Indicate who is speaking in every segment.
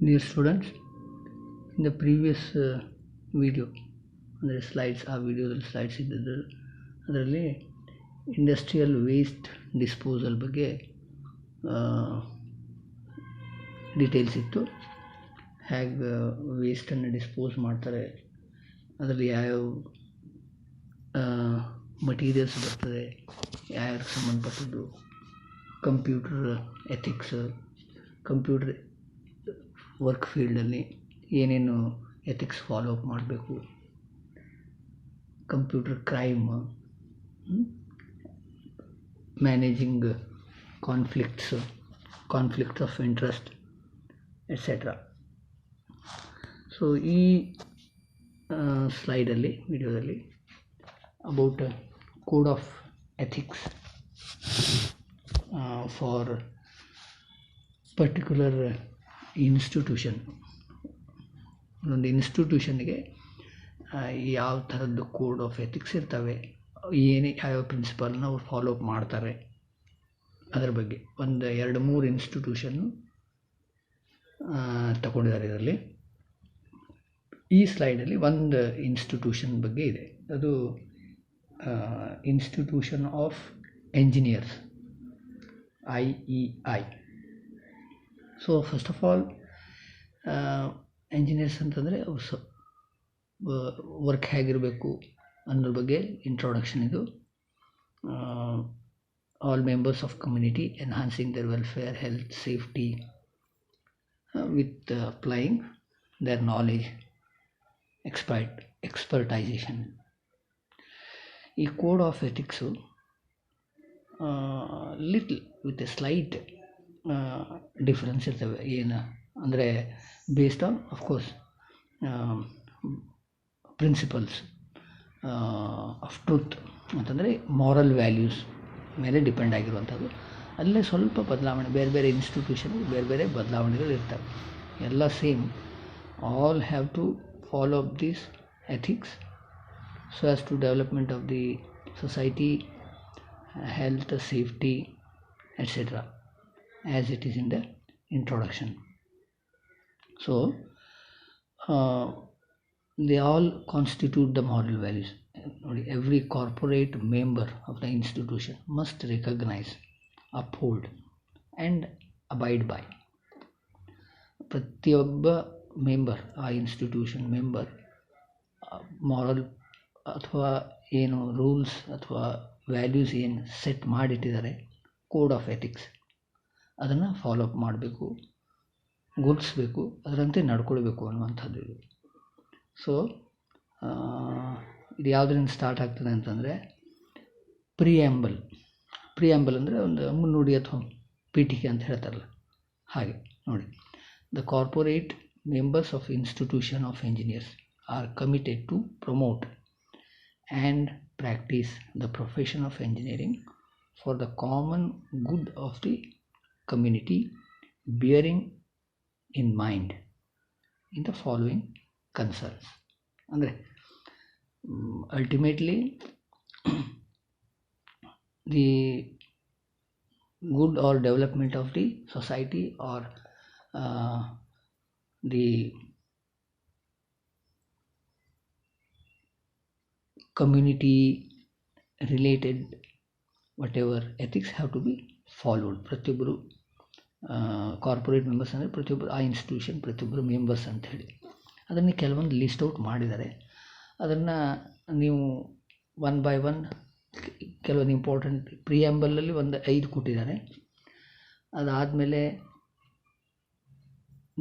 Speaker 1: Dear students, in the previous video ಅಂದರೆ slides ಆ ವಿಡಿಯೋದಲ್ಲಿ ಸ್ಲೈಡ್ಸ್ ಇದ್ದಿದ್ದು ಅದರಲ್ಲಿ ಇಂಡಸ್ಟ್ರಿಯಲ್ ವೇಸ್ಟ್ ಡಿಸ್ಪೋಸಲ್ ಬಗ್ಗೆ ಡೀಟೇಲ್ಸ್ ಇತ್ತು. ಹೇಗೆ ವೇಸ್ಟನ್ನು ಡಿಸ್ಪೋಸ್ ಮಾಡ್ತಾರೆ, ಅದರಲ್ಲಿ ಯಾವ್ಯಾವ ಮಟೀರಿಯಲ್ಸ್ ಬರ್ತದೆ, ಯಾವ್ಯಾವ ಸಂಬಂಧಪಟ್ಟದ್ದು, ಕಂಪ್ಯೂಟರ್ ಎಥಿಕ್ಸ್, ಕಂಪ್ಯೂಟರ್ ವರ್ಕ್ ಫೀಲ್ಡಲ್ಲಿ ಏನೇನು ಎಥಿಕ್ಸ್ ಫಾಲೋ ಅಪ್ ಮಾಡಬೇಕು, computer crime, managing conflicts of interest et cetera. So ಈ ಸ್ಲೈಡಲ್ಲಿ ವಿಡಿಯೋದಲ್ಲಿ about code of ethics for particular institution. ಒಂದು ಇನ್ಸ್ಟಿಟ್ಯೂಷನ್ಗೆ ಯಾವ ಥರದ್ದು ಕೋಡ್ ಆಫ್ ಎಥಿಕ್ಸ್ ಇರ್ತವೆ, ಯಾವ್ಯಾವ ಪ್ರಿನ್ಸಿಪಲ್ನ ಅವ್ರು ಫಾಲೋ ಅಪ್ ಮಾಡ್ತಾರೆ, ಅದರ ಬಗ್ಗೆ ಒಂದು 2-3 ಇನ್ಸ್ಟಿಟ್ಯೂಷನ್ನು ತಗೊಂಡಿದ್ದಾರೆ ಇದರಲ್ಲಿ. ಈ ಸ್ಲೈಡಲ್ಲಿ ಒಂದು ಇನ್ಸ್ಟಿಟ್ಯೂಷನ್ ಬಗ್ಗೆ ಇದೆ, ಅದು institution of engineers, IEI. So first of all engineers ಅಂತಂದರೆ ಅವ್ರು ವರ್ಕ್ ಹೇಗಿರಬೇಕು ಅನ್ನೋದ್ರ ಬಗ್ಗೆ ಇಂಟ್ರೊಡಕ್ಷನ್ ಇದು. All members of community enhancing their welfare, health, safety with applying their knowledge, expertisation. ಈ code of ethics little with a slight difference ಇರ್ತವೆ. ಏನು ಅಂದರೆ based on of course principles of truth ಅಂತಂದರೆ ಮಾರಲ್ ವ್ಯಾಲ್ಯೂಸ್ ಮೇಲೆ depend ಆಗಿರುವಂಥದ್ದು. ಅಲ್ಲೇ ಸ್ವಲ್ಪ ಬದಲಾವಣೆ, ಬೇರೆ ಬೇರೆ ಇನ್ಸ್ಟಿಟ್ಯೂಷನ್ಗೆ ಬೇರೆ ಬೇರೆ ಬದಲಾವಣೆಗಳು ಇರ್ತವೆ. ಎಲ್ಲ same, all have to follow up these ethics so as to development of the society, health, safety, etc., as it is in the introduction. So they all constitute the moral values. Every corporate member of the institution must recognize, uphold and abide by. ಪ್ರತಿಯೊಬ್ಬ member, ಆ institution member moral ಅಥವಾ ಏನು rules ಅಥವಾ values ಏನು set ಮಾಡಿಟ್ಟಿದ್ದಾರೆ, code of ethics, ಅದನ್ನು follow up ಮಾಡಬೇಕು, ಗುರುತಿಸ್ಬೇಕು, ಅದರಂತೆ ನಡ್ಕೊಳ್ಬೇಕು ಅನ್ನುವಂಥದ್ದು ಇದು. ಸೊ ಇದು ಯಾವುದರಿಂದ ಸ್ಟಾರ್ಟ್ ಆಗ್ತದೆ ಅಂತಂದರೆ ಪ್ರಿಯಾಂಬಲ್ ಅಂದರೆ ಒಂದು ಮುನ್ನುಡಿ ಅಥವಾ ಪೀಠಿಕೆ ಅಂತ ಹೇಳ್ತಾರಲ್ಲ ಹಾಗೆ. ನೋಡಿ, the corporate members of institution of engineers are committed to promote and practice the profession of engineering for the common good of the community, bearing in mind in the following concerns. ಅಂದರೆ ultimately the good or development of the society or the community related whatever ethics have to be followed. ಪ್ರತಿಯೊಬ್ಬರು corporate members ಅಂದರೆ ಪ್ರತಿಯೊಬ್ಬರು ಆ institution ಪ್ರತಿಯೊಬ್ಬರು members ಅಂಥೇಳಿ ಅದನ್ನು ಕೆಲವೊಂದು list out ಮಾಡಿದ್ದಾರೆ. ಅದನ್ನು ನೀವು ಒನ್ ಬೈ ಒನ್ ಕೆಲವೊಂದು ಇಂಪಾರ್ಟೆಂಟ್ ಪ್ರಿಯಾಂಬಲಲ್ಲಿ ಒಂದು 5 ಕೊಟ್ಟಿದ್ದಾರೆ. ಅದಾದಮೇಲೆ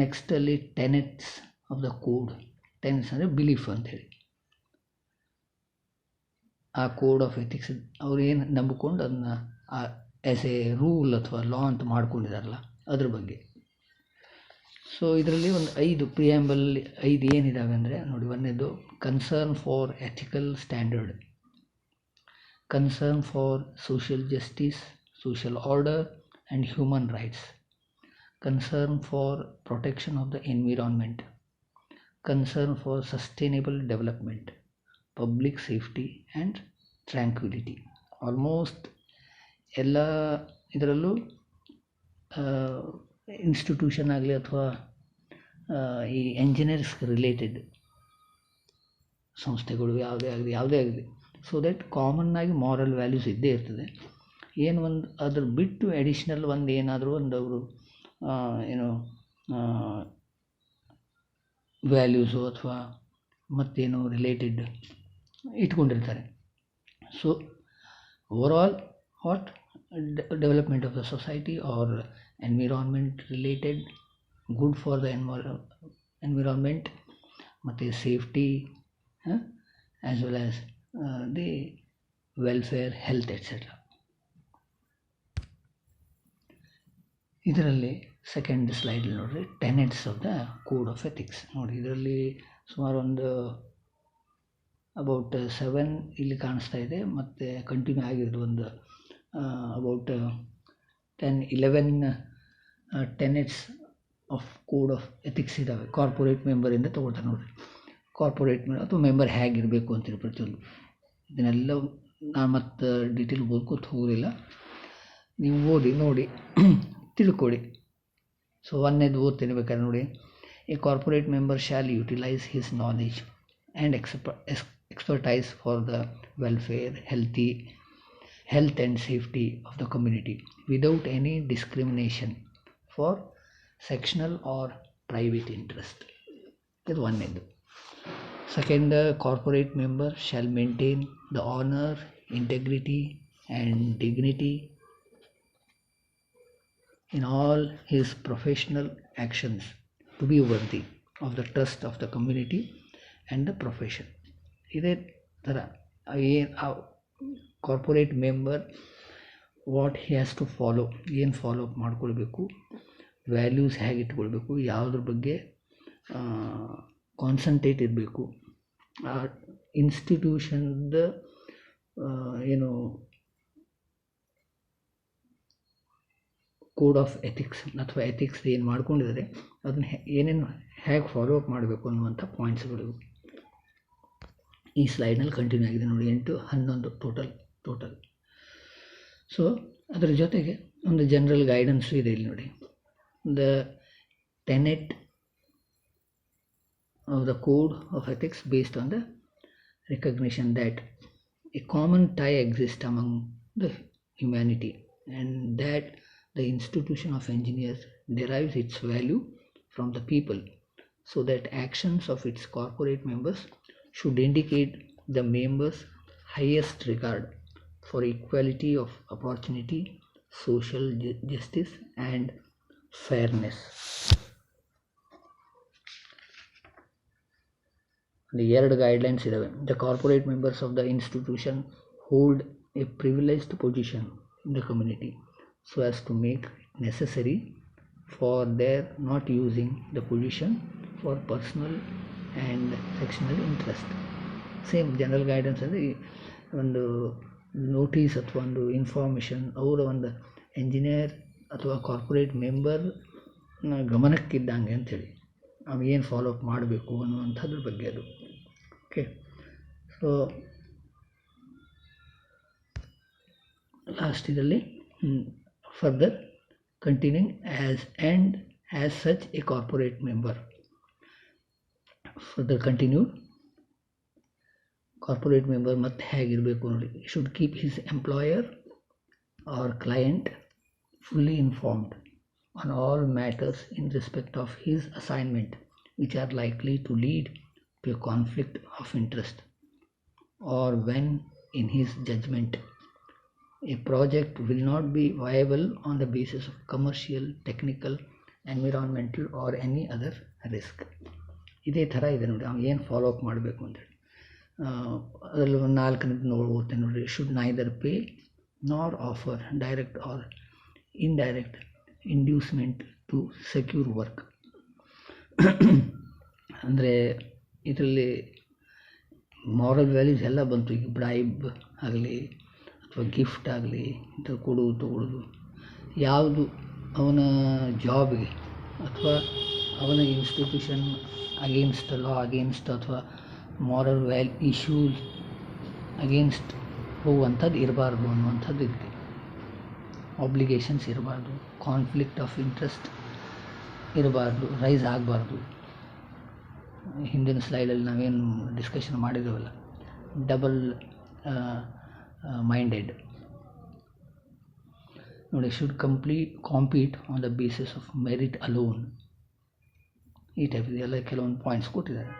Speaker 1: ನೆಕ್ಸ್ಟಲ್ಲಿ tenets of the code. Tenets ಅಂದರೆ ಬಿಲೀಫ್ ಅಂಥೇಳಿ, ಆ ಕೋಡ್ ಆಫ್ ಎಥಿಕ್ಸ್ ಅವ್ರು ಏನು ನಂಬಿಕೊಂಡು ಅದನ್ನು ಆ್ಯಸ್ ಎ ರೂಲ್ ಅಥವಾ ಲಾ ಅಂತ ಮಾಡ್ಕೊಂಡಿದ್ದಾರಲ್ಲ ಅದ್ರ ಬಗ್ಗೆ. ಸೊ ಇದರಲ್ಲಿ ಒಂದು 5 ಪ್ರಿಯಾಂಬಲಲ್ಲಿ 5 ಏನಿದ್ದಾವೆ ಅಂದರೆ ನೋಡಿ, ಒಂದನೇದು concern for ethical standard, concern for social justice, social order and human rights, concern for protection of the environment, concern for sustainable development, public safety and tranquility. Almost ಎಲ್ಲ ಇದರಲ್ಲೂ ಇನ್ಸ್ಟಿಟ್ಯೂಷನ್ ಆಗಲಿ ಅಥವಾ ಈ ಎಂಜಿನಿಯರ್ಸ್ ರಿಲೇಟೆಡ್ ಸಂಸ್ಥೆಗಳು ಯಾವುದೇ ಆಗಲಿ so that ಕಾಮನ್ನಾಗಿ moral values ಇದ್ದೇ ಇರ್ತದೆ. ಏನು ಒಂದು ಅದ್ರ ಬಿಟ್ಟು ಅಡಿಷ್ನಲ್ ಒಂದು ಏನಾದರೂ ಒಂದು ಅವರು ಏನು ವ್ಯಾಲ್ಯೂಸು ಅಥವಾ ಮತ್ತೇನು ರಿಲೇಟೆಡ್ ಇಟ್ಕೊಂಡಿರ್ತಾರೆ. So overall what development of the society or environment related, good for the environment ಮತ್ತು safety as well as the welfare, health etcetera. ಇದರಲ್ಲಿ ಸೆಕೆಂಡ್ ಸ್ಲೈಡಲ್ಲಿ ನೋಡಿರಿ, tenets of the code of ethics. ನೋಡಿ, ಇದರಲ್ಲಿ ಸುಮಾರು ಒಂದು ಅಬೌಟ್ 7 ಇಲ್ಲಿ ಕಾಣಿಸ್ತಾ ಇದೆ, ಮತ್ತು ಕಂಟಿನ್ಯೂ ಆಗಿರೋದು ಒಂದು about 10-11 tenets of code of ethics ಇದ್ದಾವೆ. ಕಾರ್ಪೊರೇಟ್ ಮೆಂಬರಿಂದ ತೊಗೊಳ್ತಾರೆ ನೋಡಿರಿ. ಕಾರ್ಪೊರೇಟ್ ಅಥವಾ ಮೆಂಬರ್ ಹೇಗಿರಬೇಕು ಅಂತೇಳಿ ಪ್ರತಿಯೊಂದು ಇದನ್ನೆಲ್ಲ ನಾನು ಮತ್ತು ಡೀಟೇಲ್ ಓದ್ಕೋತ ಹೋಗೋದಿಲ್ಲ, ನೀವು ಓದಿ ನೋಡಿ ತಿಳ್ಕೊಳ್ಳಿ. ಸೊ ಒಂದೇದು ಓದ್ತೀನಿ ಬೇಕಾದ್ರೆ ನೋಡಿ. A corporate member shall utilise his knowledge and expertise for the welfare, health and safety of the community without any discrimination for sectional or private interest. ಇದು ಒಂದೇದು. Second, corporate member shall maintain the honor, integrity and dignity in all his professional actions to be worthy of the trust of the community and the profession. ಇದೇ ಥರ corporate member what he has to follow, ಏನು follow up ಮಾಡ್ಕೊಳ್ಬೇಕು, values ಹೇಗೆ ಇಟ್ಕೊಳ್ಬೇಕು, ಯಾವುದ್ರ ಬಗ್ಗೆ concentrate ಇರಬೇಕು, ಆ ಇನ್ಸ್ಟಿಟ್ಯೂಷನ್ದ ಏನು ಕೋಡ್ ಆಫ್ ಎಥಿಕ್ಸ್ ಅಥವಾ ಎಥಿಕ್ಸ್ ಏನು ಮಾಡ್ಕೊಂಡಿದ್ದಾರೆ ಅದನ್ನು ಏನೇನು ಹೇಗೆ ಫಾಲೋ ಅಪ್ ಮಾಡಬೇಕು ಅನ್ನುವಂಥ ಪಾಯಿಂಟ್ಸ್ಗಳು ಈ ಸ್ಲೈಡ್ನಲ್ಲಿ ಕಂಟಿನ್ಯೂ ಆಗಿದೆ ನೋಡಿ. 8-11 ಟೋಟಲ್. ಸೊ ಅದರ ಜೊತೆಗೆ ಒಂದು ಜನರಲ್ ಗೈಡೆನ್ಸು ಇದೆ ಇಲ್ಲಿ ನೋಡಿ. The tenet of the code of ethics based on the recognition that a common tie exist among the humanity and that the institution of engineers derives its value from the people, so that actions of its corporate members should indicate the members' highest regard for equality of opportunity, social justice and fairness. The ಎರಡು guidelines ಇದಾವೆ. The corporate members of the institution hold a privileged position in the community so as to make it necessary for their not using the position for personal and sectional interest. Same general guidance ಅಂದರೆ ಒಂದು notice ಅಥವಾ ಒಂದು information ಅವರ ಒಂದು engineer ಅಥವಾ corporate member ಗಮನಕ್ಕಿದ್ದಂಗೆ ಅಂಥೇಳಿ ಅವು ಏನು ಫಾಲೋ ಅಪ್ ಮಾಡಬೇಕು ಅನ್ನುವಂಥದ್ರ ಬಗ್ಗೆ ಅದು. ಓಕೆ, ಸೊ ಲಾಸ್ಟ್ ಇದರಲ್ಲಿ further continuing as such a corporate member. Further continued, corporate member ಮತ್ತೆ ಹೇಗಿರಬೇಕು ನೋಡಿ. should keep his employer or client fully informed on all matters in respect of his assignment which are likely to lead to a conflict of interest, or when in his judgment a project will not be viable on the basis of commercial, technical, environmental or any other risk. ಇದೇ ಥರ ಇದೆ ನೋಡಿ, ಅವ್ನು ಏನು follow up ಮಾಡಬೇಕು ಅಂತೇಳಿ. ಅದರಲ್ಲಿ ಒಂದು 4 ಓದ್ತೇನೆ ನೋಡಿ. Should neither pay nor offer direct or indirect inducement to secure work. ಅಂದರೆ ಇದರಲ್ಲಿ ಮಾರಲ್ ವ್ಯಾಲ್ಯೂಸ್ ಎಲ್ಲ ಬಂತು. ಈಗ ಬ್ರೈಬ್ ಆಗಲಿ ಅಥವಾ ಗಿಫ್ಟ್ ಆಗಲಿ ಇಂಥ ಕೊಡೋದು ತೊಗೊಳ್ಳೋದು, ಯಾವುದು ಅವನ ಜಾಬ್ಗೆ ಅಥವಾ ಅವನ ಇನ್ಸ್ಟಿಟ್ಯೂಷನ್ ಅಗೇನ್ಸ್ಟ್ ಲಾ ಅಗೇನ್ಸ್ಟ್ ಅಥವಾ ಮಾರಲ್ ಇಶ್ಯೂಸ್ ಅಗೇನ್ಸ್ಟ್ ಹೋಗುವಂಥದ್ದು ಇರಬಾರ್ದು ಅನ್ನುವಂಥದ್ದು ಇದೆ. ಆಬ್ಲಿಗೇಷನ್ಸ್ ಇರಬಾರ್ದು, ಕಾನ್ಫ್ಲಿಕ್ಟ್ ಆಫ್ ಇಂಟ್ರೆಸ್ಟ್ ಇರಬಾರ್ದು, ರೈಸ್ ಆಗಬಾರ್ದು. ಹಿಂದಿನ ಸ್ಲೈಡಲ್ಲಿ ನಾವೇನು ಡಿಸ್ಕಷನ್ ಮಾಡಿದ್ದೀವಲ್ಲ, ಡಬಲ್ ಮೈಂಡೆಡ್ ನೋಡಿ, should compete on the basis of merit alone. ಈ ಟೈಪ್ ಇದೆಲ್ಲ ಕೆಲವೊಂದು ಪಾಯಿಂಟ್ಸ್ ಕೊಟ್ಟಿದ್ದಾರೆ.